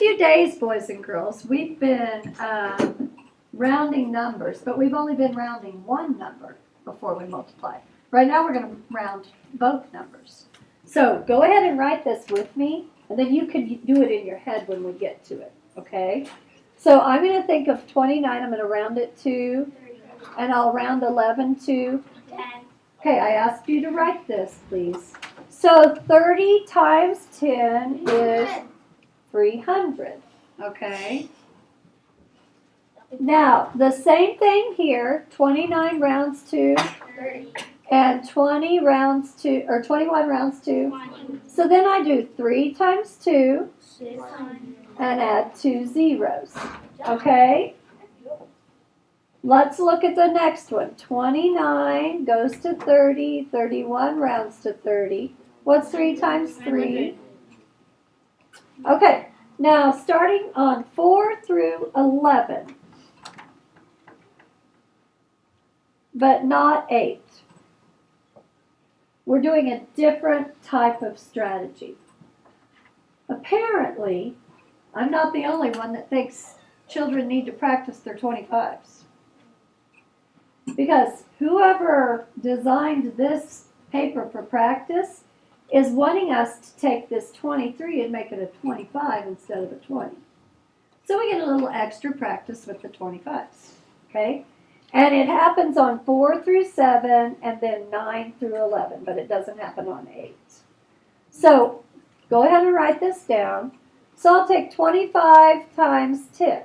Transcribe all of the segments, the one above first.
few days, boys and girls, we've been rounding numbers, but we've only been rounding one number before we multiply. Right now we're going to round both numbers. So go ahead and write this with me, and then you can do it in your head when we get to it, okay? So I'm going to think of 29. I'm going to round it to, and I'll round 11 to 10. Okay, I asked you to write this, please. So 30 times 10 is 300, okay? Now, the same thing here, 29 rounds to 30. and 20 rounds to, or 21 rounds to. 20. So then I do 3 times 2 600. and add 2 zeros, okay? Let's look at the next one. 29 goes to 30, 31 rounds to 30. What's 3 times 3? Okay, now starting on 4 through 11, but not 8. We're doing a different type of strategy. Apparently, I'm not the only one that thinks children need to practice their 25s. Because whoever designed this paper for practice is wanting us to take this 23 and make it a 25 instead of a 20. So we get a little extra practice with the 25s, okay? And it happens on 4 through 7 and then 9 through 11, but it doesn't happen on 8. So go ahead and write this down. So I'll take 25 times 10.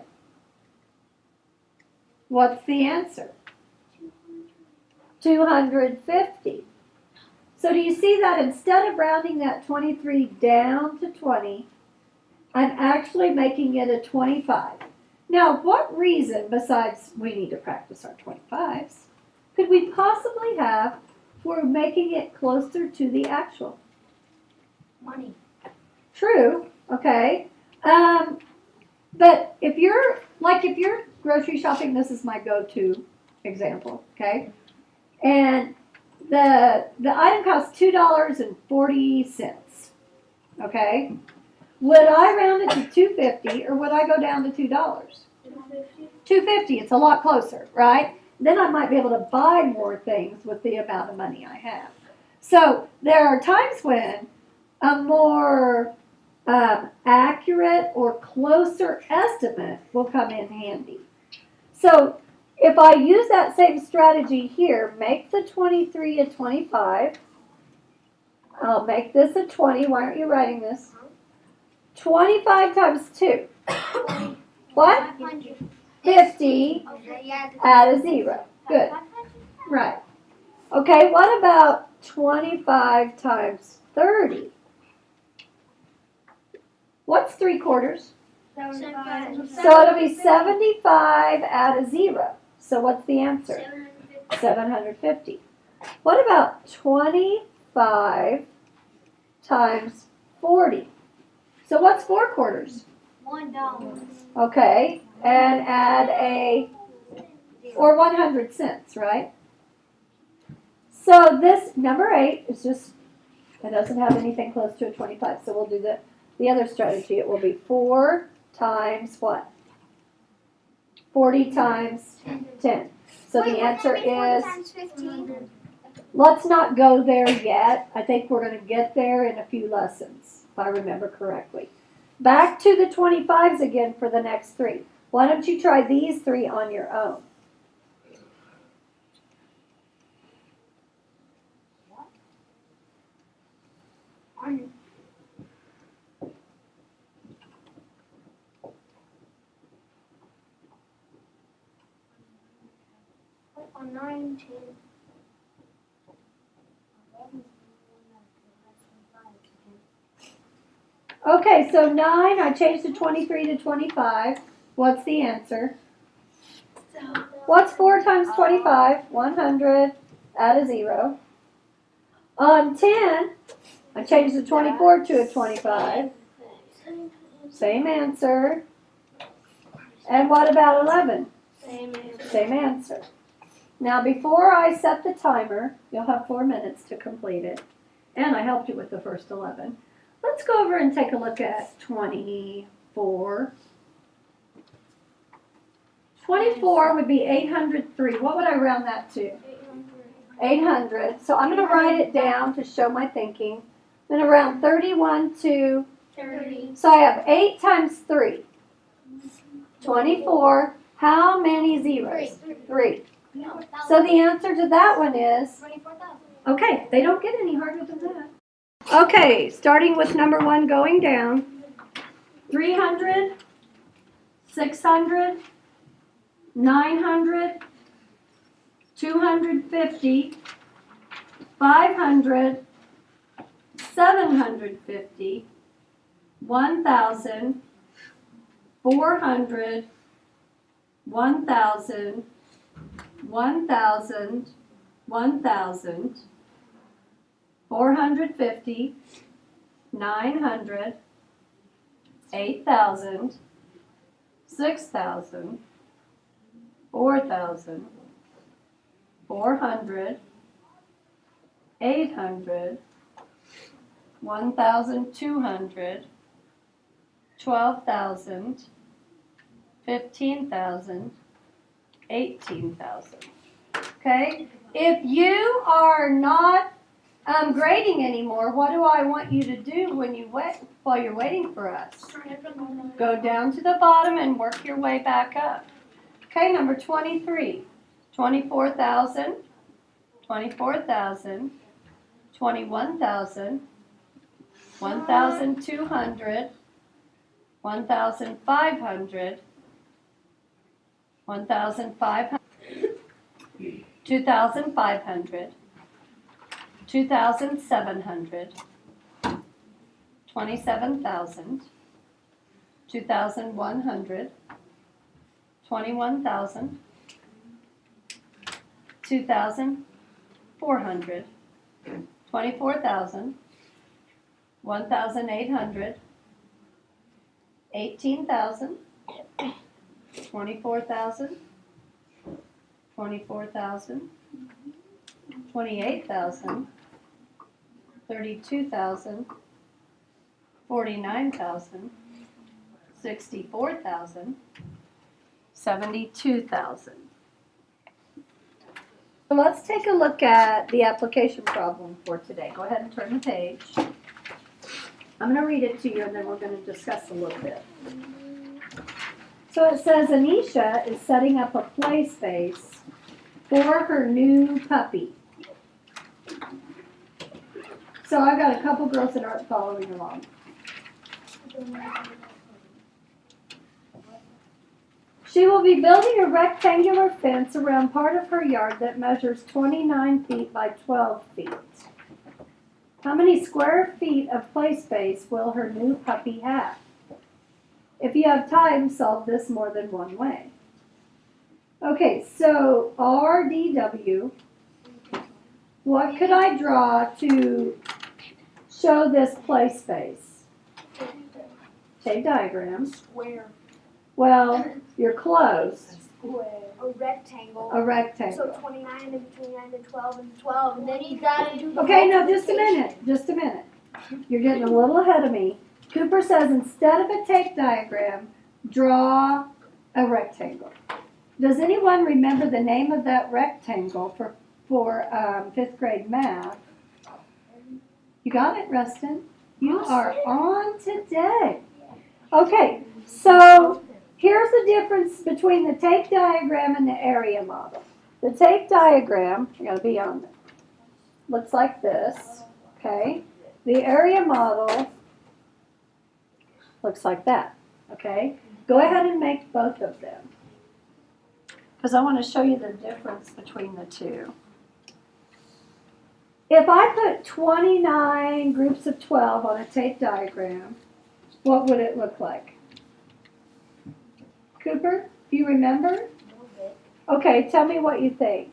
What's the answer? 250. So do you see that instead of rounding that 23 down to 20, I'm actually making it a 25. Now, what reason besides we need to practice our 25s could we possibly have for making it closer to the actual? Money. True, okay. But if you're grocery shopping, this is my go-to example, okay? And the item costs $2.40, okay? Would I round it to $2.50 or would I go down to $2? $2.50, it's a lot closer, right? Then I might be able to buy more things with the amount of money I have. So there are times when a more accurate or closer estimate will come in handy. So if I use that same strategy here, make the 23 a 25. I'll make this a 20. Why aren't you writing this? 25 times 2. What? 50. Add a 0. Good. Right. Okay, what about 25 times 30? What's 3/4? 75. So it'll be 75, add a 0. So what's the answer? 750. What about 25 times 40? So what's 4/4? $1. Okay, and add or 100 cents, right? So this number 8 is just, it doesn't have anything close to a 25. So we'll do the other strategy. It will be 4 times what? 40 times 10. So the answer is, let's not go there yet. I think we're going to get there in a few lessons, if I remember correctly. Back to the 25s again for the next 3. Why don't you try these 3 on your own? On 19. Okay, so 9, I changed the 23 to 25. What's the answer? What's 4 times 25? 100. Add a 0. On 10, I changed the 24 to a 25. Same answer. And what about 11? Same answer. Now, before I set the timer, you'll have 4 minutes to complete it. And I helped you with the first 11. Let's go over and take a look at 20. 4. 24 would be 803. What would I round that to? 800. So I'm going to write it down to show my thinking. I'm going to round 31 to, 30. so I have 8 times 3. 24. How many zeros? 3. So the answer to that one is, 24,000. okay, they don't get any harder than that. Okay, starting with number 1 going down. 300, 600, 900, 250, 500, 750, 1,000, 400, 1,000, 1,000, 1,000, 450, 900, 8,000, 6,000, 4,000, 400, 800, 1,200, 12,000, 15,000, 18,000. Okay? If you are not grading anymore, what do I want you to do when you wait while you're waiting for us? Go down to the bottom and work your way back up. Okay, number 23. 24,000, 24,000, 21,000, 1,200, 1,500, 1,500, 2,500, 2,700, 27,000, 2,100, 21,000, 2,400, 24,000, 1,800, 18,000, 24,000, 24,000, 28,000, 32,000, 49,000, 64,000, 72,000. So let's take a look at the application problem for today. Go ahead and turn the page. I'm going to read it to you and then we're going to discuss a little bit. So it says Anisha is setting up a play space for her new puppy. So I've got a couple girls that aren't following along. She will be building a rectangular fence around part of her yard that measures 29 feet by 12 feet. How many square feet of play space will her new puppy have? If you have time, solve this more than one way. Okay, so RDW, what could I draw to show this play space? Tape diagram. Square. Well, you're close. A rectangle. A rectangle. So 29 and 29 and 12 and 12. And then you gotta do the Okay, now just a minute. You're getting a little ahead of me. Cooper says instead of a tape diagram, draw a rectangle. Does anyone remember the name of that rectangle for 5th grade math? You got it, Rustin? You are on today. Okay, so here's the difference between the tape diagram and the area model. The tape diagram, I gotta be on it, looks like this, okay? The area model looks like that, okay? Go ahead and make both of them, because I want to show you the difference between the two. If I put 29 groups of 12 on a tape diagram, what would it look like? Cooper, do you remember? Okay, tell me what you think.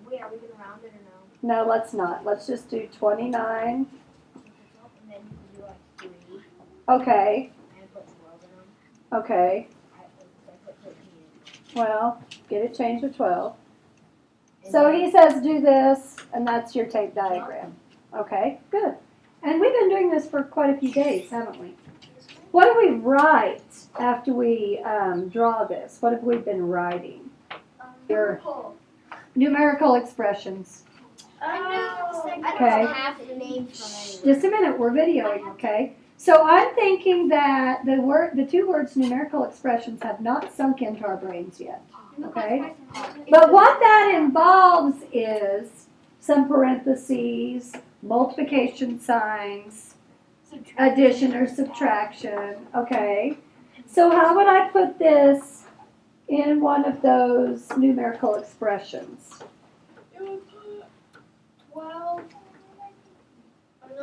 Wait, are we gonna round it or No, let's not. Let's just do 29. no? And then you can do like 3 Okay, and put 12 in them. okay. I put 13. Well, get it changed to 12. And So then- he says do this, and that's your tape diagram. Okay, good. And we've been doing this for quite a few days, haven't we? What do we write after we draw this? What have we been writing? Your numerical expressions. Okay. Half the names from anywhere. Just a minute, we're videoing, okay? So I'm thinking that the two words numerical expressions have not sunk into our brains yet, okay? But what that involves is some parentheses, multiplication signs, addition or subtraction, okay? So how would I put this in one of those numerical expressions?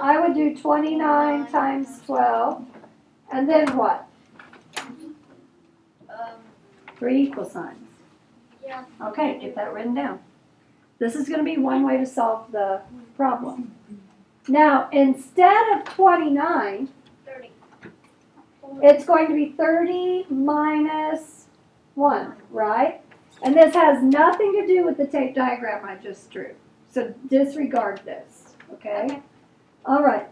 I would do 29 times 12, and then what? 3 equal signs. Yeah. Okay, get that written down. This is going to be one way to solve the problem. Now, instead of 29, 30. it's going to be 30 minus 1, right? And this has nothing to do with the tape diagram I just drew. So disregard this, okay? All right.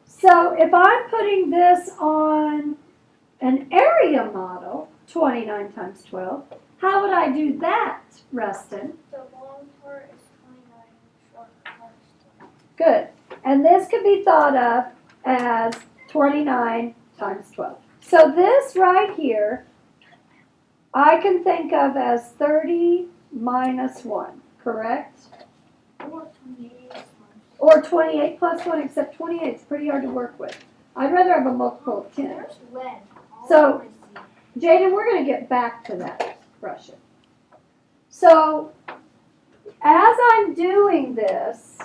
So if I'm putting this on an area model, 29 times 12, how would I do that, Rustin? The long part is 29, short part is 12. Good. And this could be thought of as 29 times 12. So this right here, I can think of as 30 minus 1, correct? Or 28 plus 1, except 28 is pretty hard to work with. I'd rather have a multiple of 10. There's lead. So, Jaden, we're going to get back to that question. So, as I'm doing this,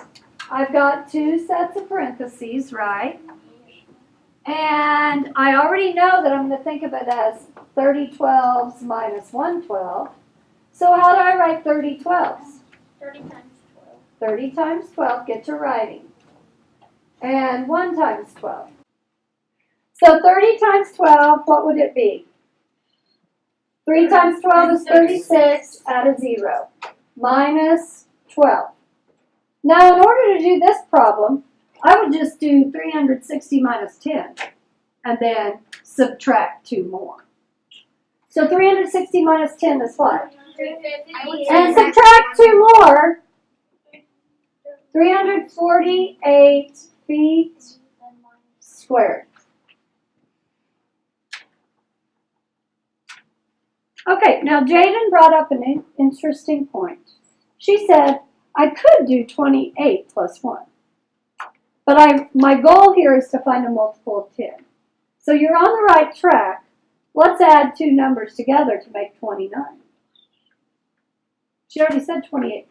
I've got 2 sets of parentheses, right? And I already know that I'm going to think of it as 30 12s minus 1 12. So how do I write 30 12s? 30 times 12. 30 times 12, get to writing. And 1 times 12. So 30 times 12, what would it be? 3 times 12 is 36, add a 0. Minus 12. Now, in order to do this problem, I would just do 360 minus 10, and then subtract 2 more. So 360 minus 10 is what? 350. And subtract 2 more, 348 feet squared. Okay, now Jaden brought up an interesting point. She said, I could do 28 plus 1. But my goal here is to find a multiple of 10. So you're on the right track. Let's add 2 numbers together to make 29. She already said 28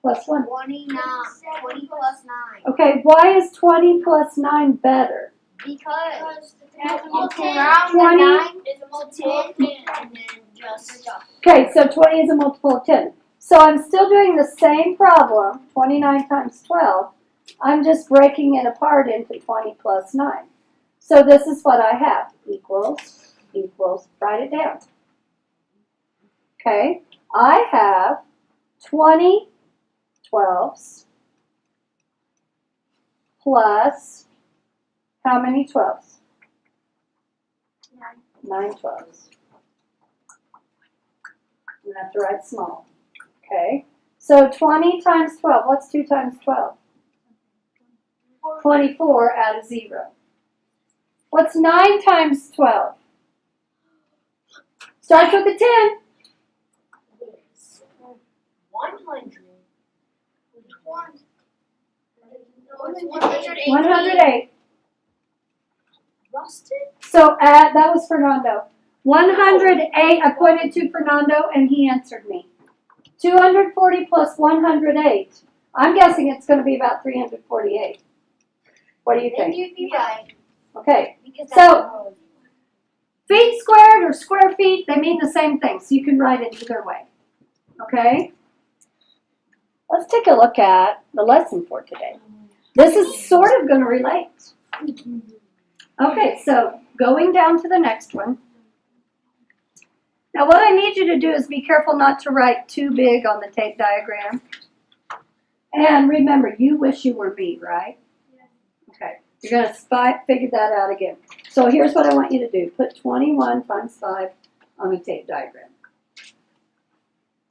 plus 1. 20 plus 9. Okay, why is 20 plus 9 better? Because round 20 the 9 is a multiple of 10 and then just Okay, so 20 is a multiple of 10. So I'm still doing the same problem, 29 times 12. I'm just breaking it apart into 20 plus 9. So this is what I have, equals, write it down. Okay, I have 20 12s plus how many 12s? 9 12s. You have to write small. Okay, so 20 times 12, what's 2 times 12? 24, add a 0. What's 9 times 12? Starts with a 10. 100. 108. Rusted? So that was Fernando. 108, I pointed to Fernando and he answered me. 240 plus 108. I'm guessing it's going to be about 348. What do you think? You'd be right. Okay, Because so feet squared or square feet, they mean the same thing, so you can write it either way. Okay? Let's take a look at the lesson for today. This is sort of going to relate. Okay, so going down to the next one. Now what I need you to do is be careful not to write too big on the tape diagram. And remember, you wish you were me, right? Okay. You're going to figure that out again. So here's what I want you to do. Put 21 times 5 on a tape diagram.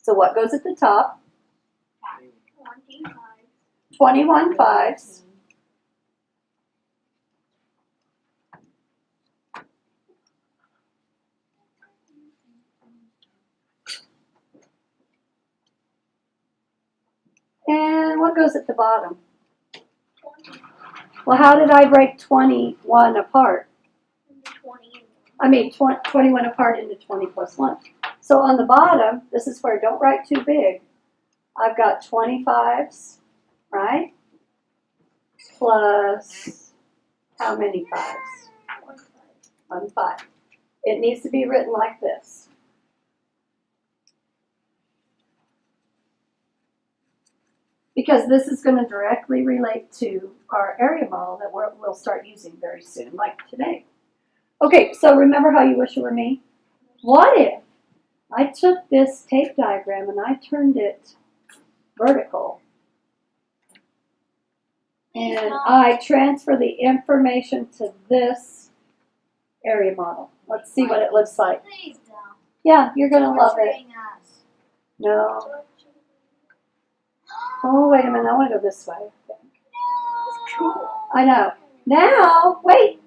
So what goes at the top? 21 fives. And what goes at the bottom? Well, how did I break 21 apart? 21 apart into 20 plus 1. So on the bottom, this is where, don't write too big. I've got 25s, right? Plus, how many fives? 1 5. It needs to be written like this. Because this is going to directly relate to our area model that we'll start using very soon, like today. Okay, so remember how you wish it were me? What if I took this tape diagram and I turned it vertical and I transfer the information to this area model? Let's see what it looks like. Please don't. Yeah, you're going to love it. Torturing us. No. Oh, wait a minute. I want to go this way. It's cool. I know. Now, wait.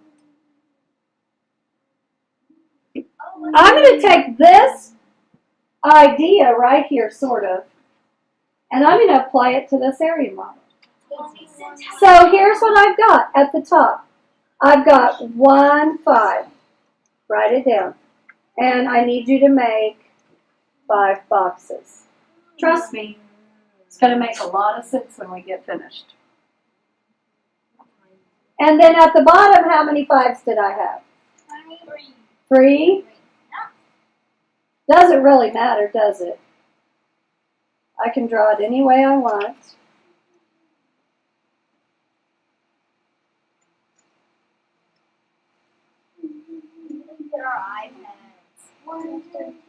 I'm going to take this idea right here, sort of, and I'm going to apply it to this area model. So here's what I've got at the top. I've got 1 5. Write it down. And I need you to make 5 boxes. Trust me, it's going to make a lot of sense when we get finished. And then at the bottom, how many 5s did I have? 3? Doesn't really matter, does it? I can draw it any way I want.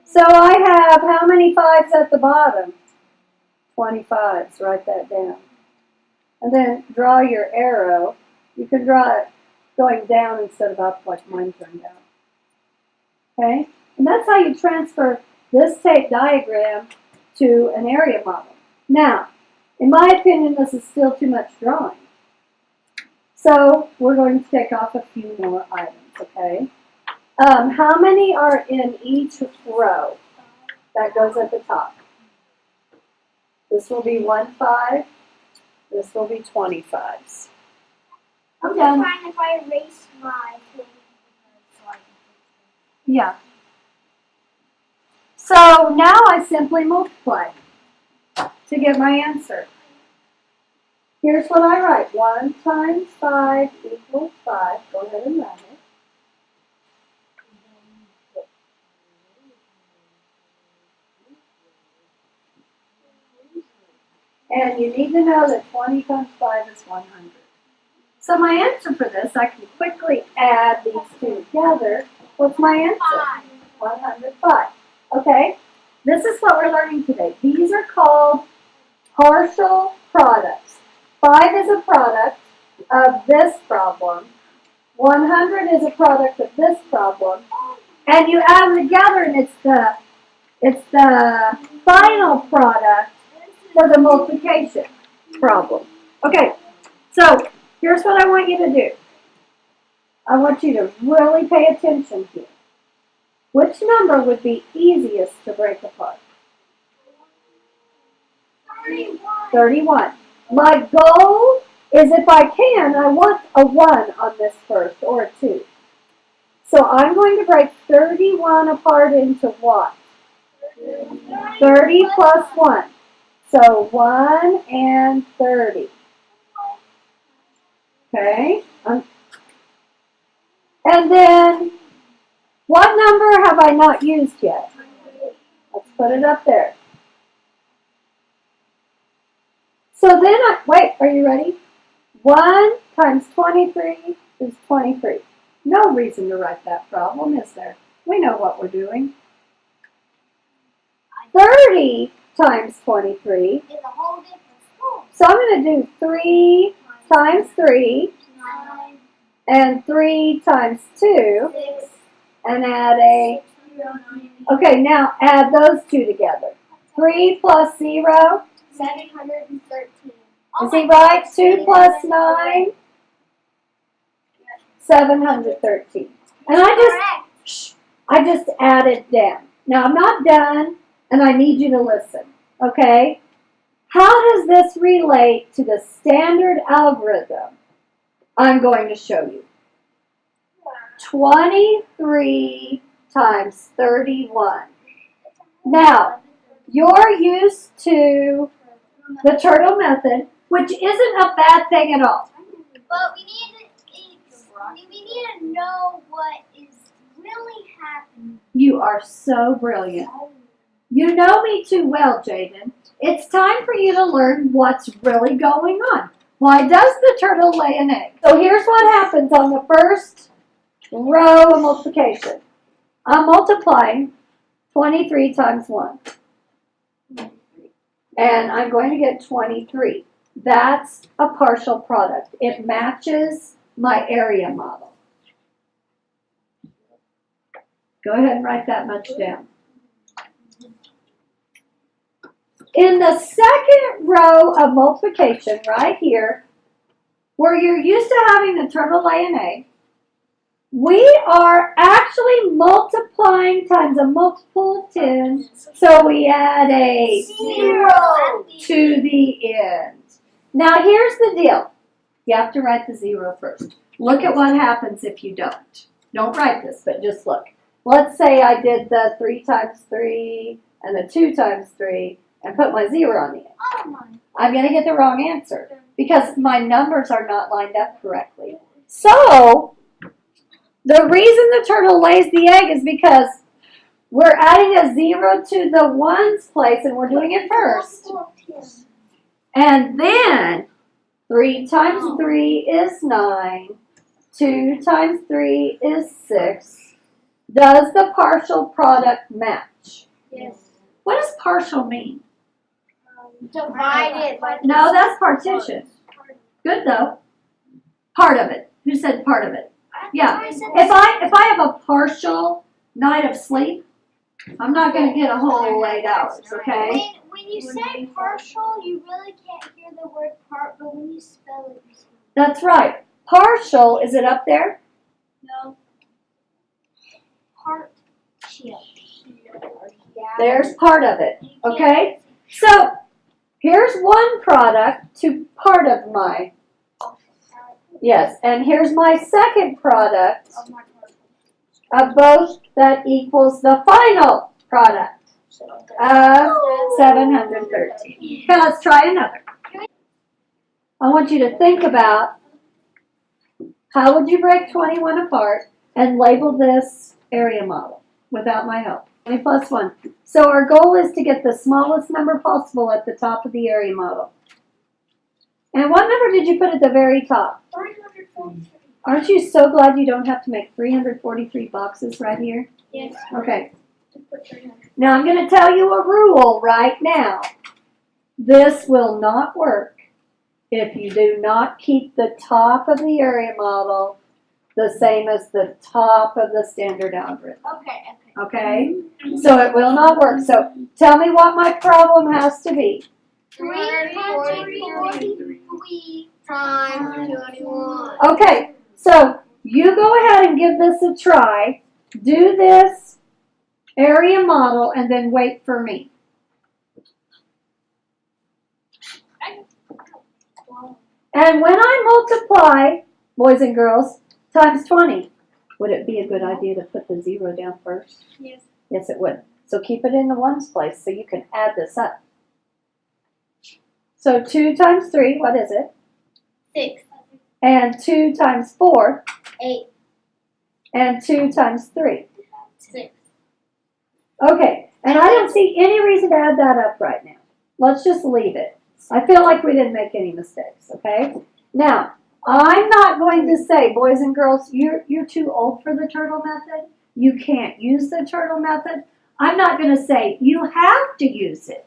So I have how many 5s at the bottom? 25s. Write that down. And then draw your arrow. You can draw it going down instead of up like mine turned out. Okay? And that's how you transfer this tape diagram to an area model. Now, in my opinion, this is still too much drawing. So we're going to take off a few more items, okay? How many are in each row? That goes at the top. This will be 1 5. This will be 25s. I'm done. Fine if I erase my thing. Yeah. So now I simply multiply to get my answer. Here's what I write. 1 times 5 equals 5. Go ahead and write it. And you need to know that 20 times 5 is 100. So my answer for this, I can quickly add these two together. What's my answer? 105. Okay? This is what we're learning today. These are called partial products. 5 is a product of this problem. 100 is a product of this problem. And you add them together and it's the final product for the multiplication problem. Okay, so here's what I want you to do. I want you to really pay attention here. Which number would be easiest to break apart? 31. My goal is, if I can, I want a 1 on this first, or a 2. So I'm going to break 31 apart into what? 30 plus 1. So 1 and 30. Okay? And then, what number have I not used yet? Let's put it up there. So then wait, are you ready? 1 times 23 is 23. No reason to write that problem, is there? We know what we're doing. 30 times 23. It's a whole different school. So I'm going to do 3 times 3 and 3 times 2, 6. and add a, okay, now add those two together. 3 plus 0, 713. is he right? 2 plus 9, 713. And I just added down. Now I'm not done, and I need you to listen, okay? How does this relate to the standard algorithm I'm going to show you? 23 times 31. Now, you're used to the turtle method, which isn't a bad thing at all. But we need to know what is really happening. You are so brilliant. You know me too well, Jaden. It's time for you to learn what's really going on. Why does the turtle lay an egg? So here's what happens on the first row of multiplication. I'm multiplying 23 times 1. And I'm going to get 23. That's a partial product. It matches my area model. Go ahead and write that much down. In the second row of multiplication, right here, where you're used to having the turtle lay an egg, we are actually multiplying times a multiple of 10, so we add a 0 to the end. Now here's the deal. You have to write the 0 first. Look at what happens if you don't. Don't write this, but just look. Let's say I did the 3 times 3 and the 2 times 3 and put my 0 on the end. Oh my. I'm going to get the wrong answer because my numbers are not lined up correctly. So, the reason the turtle lays the egg is because we're adding a 0 to the ones place and we're doing it first. And then 3 times 3 is 9. 2 times 3 is 6. Does the partial product match? Yes. What does partial mean? Divided. No, that's partition. Good though. Part of it. Who said part of it? Yeah. If I have a partial night of sleep, I'm not going to get a whole 8 hours, okay? When you say partial, you really can't hear the word part, but when you spell it, you see. That's right. Partial, is it up there? No. Partial. There's part of it, okay? So, here's one product to part of my, yes, and here's my second product of both that equals the final product of 713. Okay, let's try another. I want you to think about how would you break 21 apart and label this area model without my help. 20 plus 1. So our goal is to get the smallest number possible at the top of the area model. And what number did you put at the very top? 343. Aren't you so glad you don't have to make 343 boxes right here? Yes. Okay. Now I'm going to tell you a rule right now. This will not work if you do not keep the top of the area model the same as the top of the standard algorithm. Okay. Okay? So it will not work. So tell me what my problem has to be. 343 times 21. Okay, so you go ahead and give this a try. Do this area model and then wait for me. And when I multiply, boys and girls, times 20, would it be a good idea to put the 0 down first? Yes. Yes, it would. So keep it in the ones place so you can add this up. So 2 times 3, what is it? 6. And 2 times 4. 8. And 2 times 3. 6. Okay, and I don't see any reason to add that up right now. Let's just leave it. I feel like we didn't make any mistakes, okay? Now, I'm not going to say, boys and girls, you're too old for the turtle method. You can't use the turtle method. I'm not going to say you have to use it.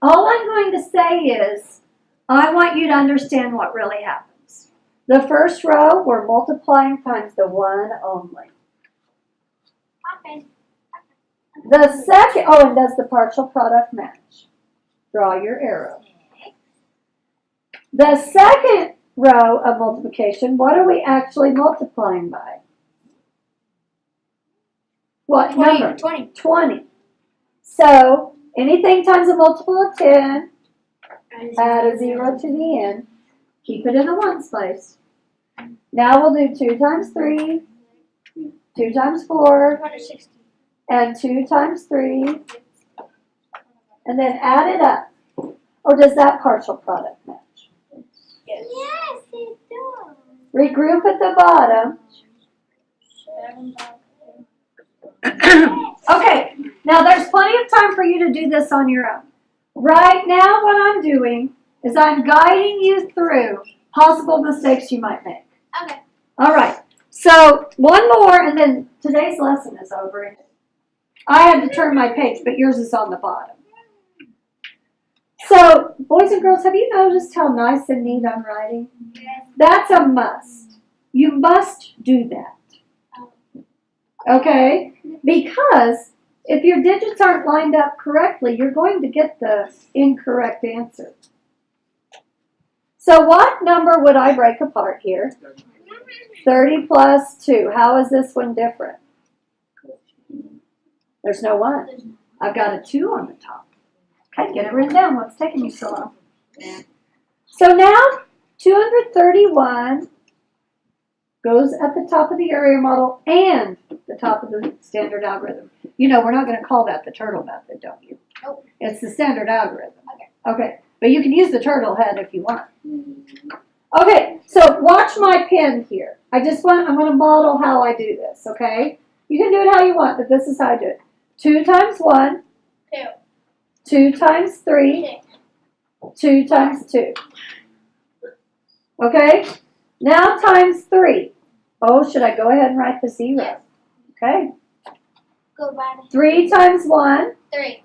All I'm going to say is, I want you to understand what really happens. The first row, we're multiplying times the 1 only. Okay. The second, oh, and does the partial product match? Draw your arrow. The second row of multiplication, what are we actually multiplying by? What 20, number? 20. 20. So, anything times a multiple of 10, add a 0 to the end. Keep it in the ones place. Now we'll do 2 times 3, 2 times 4, 260. and 2 times 3, and then add it up. Or does that partial product match? Yes, it does. Regroup at the bottom. Okay, now there's plenty of time for you to do this on your own. Right now what I'm doing is I'm guiding you through possible mistakes you might make. Okay. All right, so one more and then today's lesson is over. I had to turn my page, but yours is on the bottom. So, boys and girls, have you noticed how nice and neat I'm writing? Yes. That's a must. You must do that. Okay? Because if your digits aren't lined up correctly, you're going to get the incorrect answer. So what number would I break apart here? 30 plus 2. How is this one different? There's no 1. I've got a 2 on the top. Okay, get it written down. What's taking you so long? So now, 231 goes at the top of the area model and the top of the standard algorithm. You know, we're not going to call that the turtle method, don't you? Nope. It's the standard algorithm. Okay. Okay, but you can use the turtle head if you want. Okay, so watch my pen here. I'm going to model how I do this, okay? You can do it how you want, but this is how I do it. 2 times 1. 2. 2 times 3. 2 times 2. Okay? Now times 3. Oh, should I go ahead and write the 0? Yes. Okay. Go right ahead. 3 times 1. 3.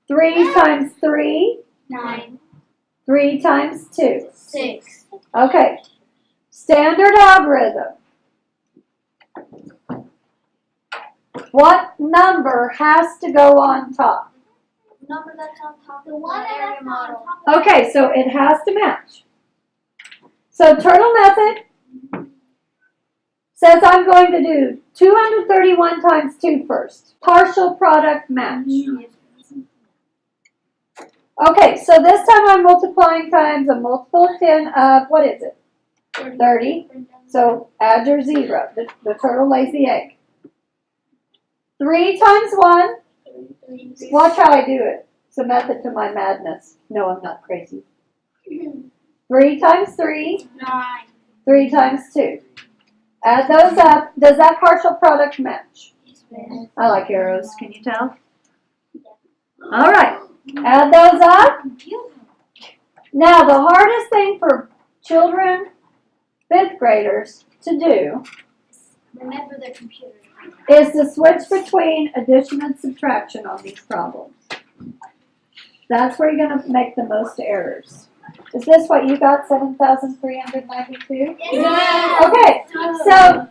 3 times 3. 9. 3 times 2. 6. Okay. Standard algorithm. What number has to go on top? Number that's on top. The one that's on top. Okay, so it has to match. So turtle method says I'm going to do 231 times 2 first. Partial product match. Okay, so this time I'm multiplying times a multiple of 10 of, what is it? 30. So add your 0. The turtle lays the egg. 3 times 1. Watch how I do it. It's a method to my madness. No, I'm not crazy. 3 times 3. 9. 3 times 2. Add those up. Does that partial product match? I like arrows. Can you tell? All right. Add those up. Now, the hardest thing for children, 5th graders, to do Remember the computer. is to switch between addition and subtraction on these problems. That's where you're going to make the most errors. Is this what you got, 7,392? Yes. Okay, so